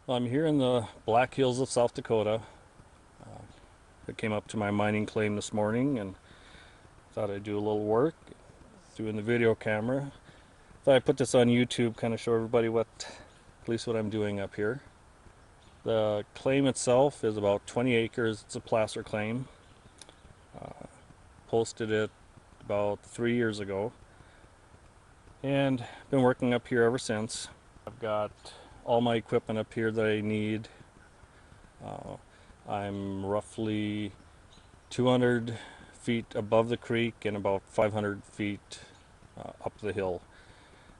I'm here in the Black Hills of South Dakota. I came up to my mining claim this morning and thought I'd do a little work doing the video camera. Thought I'd put this on YouTube, kind of show everybody at least what I'm doing up here. The claim itself is about 20 acres. It's a placer claim. Posted it about 3 years ago and been working up here ever since. I've got all my equipment up here that I need. I'm roughly 200 feet above the creek and about 500 feet up the hill.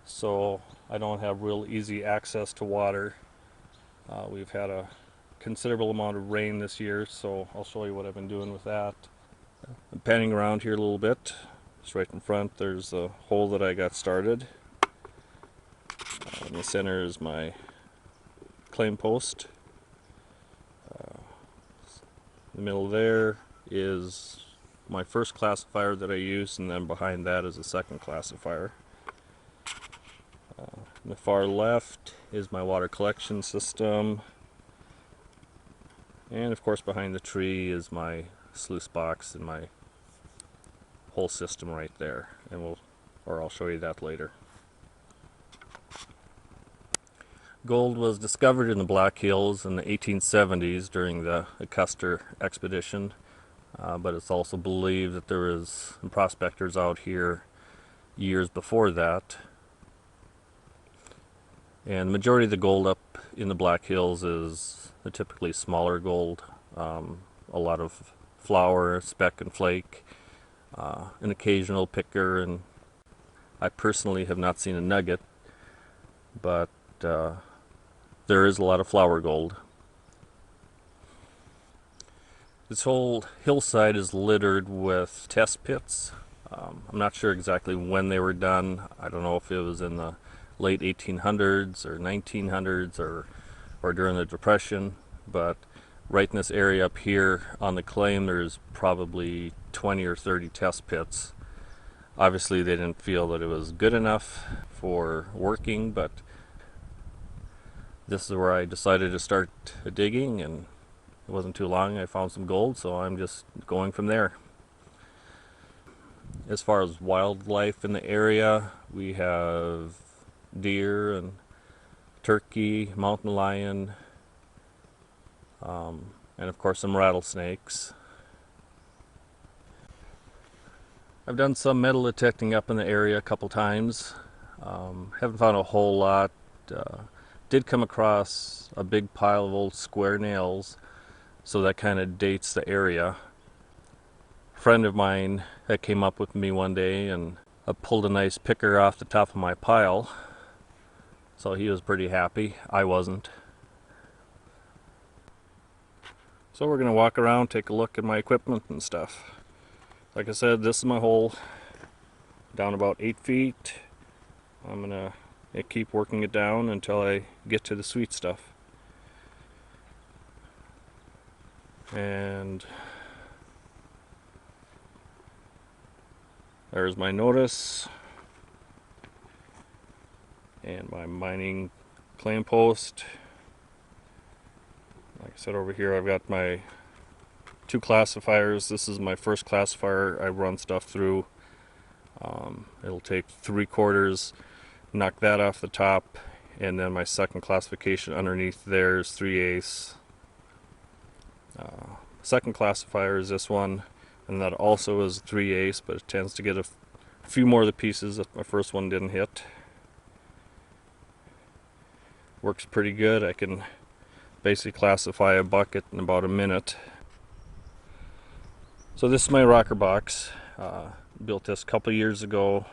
So I don't have real easy access to water. We've had a considerable amount of rain this year, so I'll show you what I've been doing with that. I'm panning around here a little bit. Just right in front there's the hole that I got started. In the center is my claim post. In the middle there is my first classifier that I use, and then behind that is a second classifier. In the far left is my water collection system, and of course behind the tree is my sluice box and my whole system right there, and I'll show you that later. Gold was discovered in the Black Hills in the 1870s during the Custer expedition, but it's also believed that there was some prospectors out here years before that. And the majority of the gold up in the Black Hills is the typically smaller gold. A lot of flour, speck and flake, an occasional picker, and I personally have not seen a nugget, but there is a lot of flour gold. This whole hillside is littered with test pits. I'm not sure exactly when they were done. I don't know if it was in the late 1800s or 1900s or during the Depression, but right in this area up here on the claim there's probably 20 or 30 test pits. Obviously they didn't feel that it was good enough for working, but this is where I decided to start digging, and it wasn't too long I found some gold, so I'm just going from there. As far as wildlife in the area, we have deer and turkey, mountain lion, and of course some rattlesnakes. I've done some metal detecting up in the area a couple times. Haven't found a whole lot. Did come across a big pile of old square nails, so that kind of dates the area. A friend of mine that came up with me one day and I pulled a nice picker off the top of my pile, so he was pretty happy. I wasn't. So we're gonna walk around, take a look at my equipment and stuff. Like I said, this is my hole down about 8 feet. I'm gonna keep working it down until I get to the sweet stuff. And there's my notice and my mining claim post. Like I said, over here I've got my two classifiers. This is my first classifier I run stuff through. It'll take 3/4, knock that off the top, and then my second classification underneath there is 3/8. Second classifier is this one, and that also is 3/8, but it tends to get a few more of the pieces that my first one didn't hit. Works pretty good. I can basically classify a bucket in about a minute. So this is my rocker box. Built this a couple years ago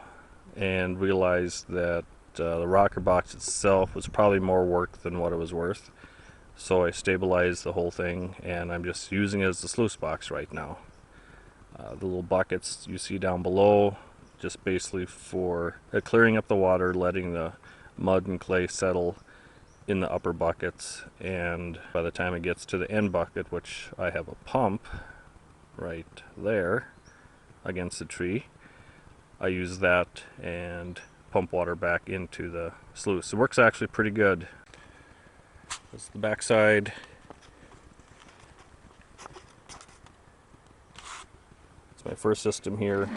and realized that the rocker box itself was probably more work than what it was worth. So I stabilized the whole thing, and I'm just using it as the sluice box right now. The little buckets you see down below, just basically for clearing up the water, letting the mud and clay settle in the upper buckets, and by the time it gets to the end bucket, which I have a pump right there against the tree, I use that and pump water back into the sluice. It works actually pretty good. This is the back side. It's my first system here.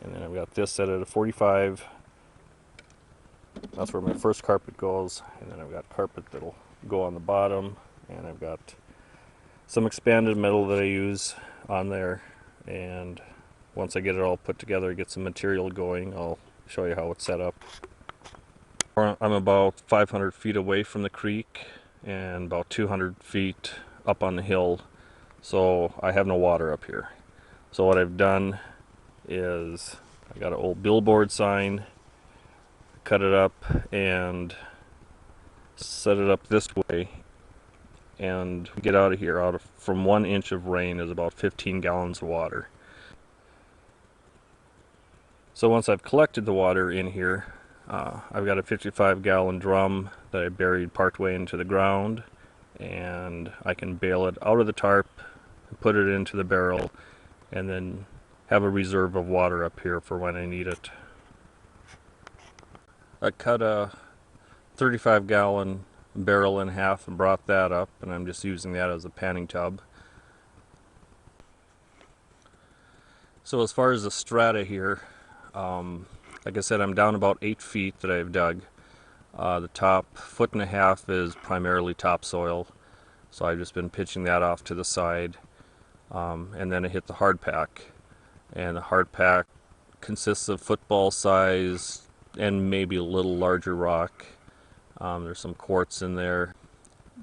And then I've got this set at a 45. That's where my first carpet goes. And then I've got carpet that'll go on the bottom. And I've got some expanded metal that I use on there. And once I get it all put together, get some material going, I'll show you how it's set up. I'm about 500 feet away from the creek and about 200 feet up on the hill, so I have no water up here. So what I've done is I got an old billboard sign, cut it up and set it up this way, and get out of here. From 1 inch of rain is about 15 gallons of water. So once I've collected the water in here, I've got a 55-gallon drum that I buried partway into the ground, and I can bail it out of the tarp, put it into the barrel, and then have a reserve of water up here for when I need it. I cut a 35-gallon barrel in half and brought that up, and I'm just using that as a panning tub. So as far as the strata here, like I said, I'm down about 8 feet that I've dug. The top 1.5 feet is primarily topsoil, so I've just been pitching that off to the side. And then I hit the hard pack. And the hard pack consists of football size and maybe a little larger rock. There's some quartz in there.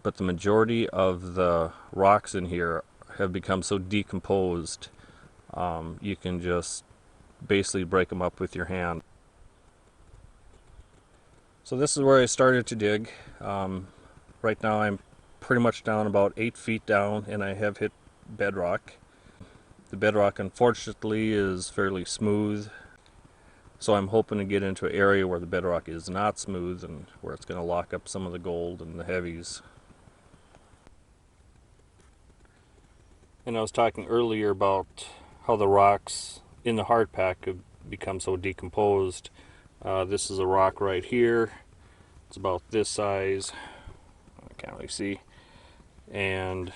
But the majority of the rocks in here have become so decomposed, you can just basically break them up with your hand. So this is where I started to dig. Right now I'm pretty much down about 8 feet down, and I have hit bedrock. The bedrock unfortunately is fairly smooth, so I'm hoping to get into an area where the bedrock is not smooth and where it's going to lock up some of the gold and the heavies. And I was talking earlier about how the rocks in the hard pack have become so decomposed. This is a rock right here. It's about this size. I can't really see. And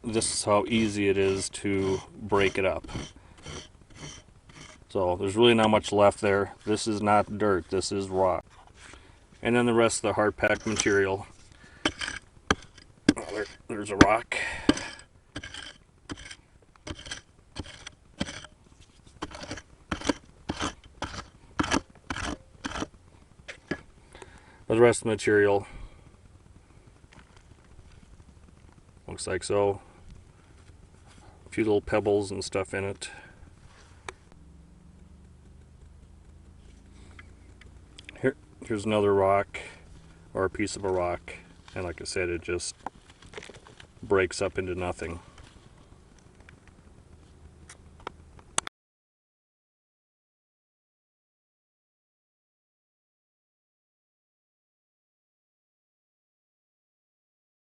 this is how easy it is to break it up. So there's really not much left there. This is not dirt, this is rock. And then the rest of the hard pack material. There's a rock. The rest of the material looks like so. A few little pebbles and stuff in it. Here's another rock, or a piece of a rock, and like I said, it just breaks up into nothing.